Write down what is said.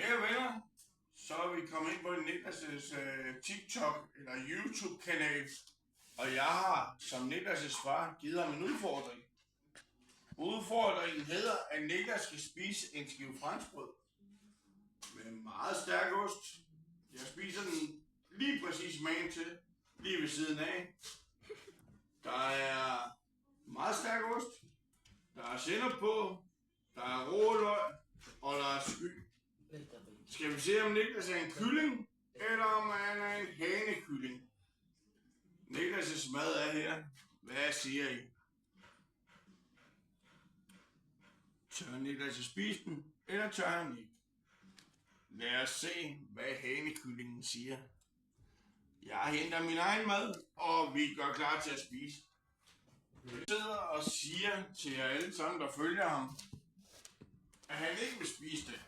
Kære venner, så er vi kommet ind på Niklas' TikTok eller YouTube-kanal, og jeg har som Niklas' far givet ham en udfordring. Udfordringen hedder, at Niklas skal spise en skive franskbrød med meget stærk ost. Jeg spiser den lige præcis magen til, lige ved siden af. Der er meget stærk ost, der er sennep på, der er råløg, og der er sky. Skal vi se, om Niklas er en kylling, eller om han er en hanekylling? Niklas' mad er her. Hvad siger I? Tør Niklas at spise den, eller tør han ikke? Lad os se, hvad hanekyllingen siger. Jeg henter min egen mad, og vi gør klar til at spise. Jeg sidder og siger til jer alle sammen, der følger ham, at han ikke vil spise det.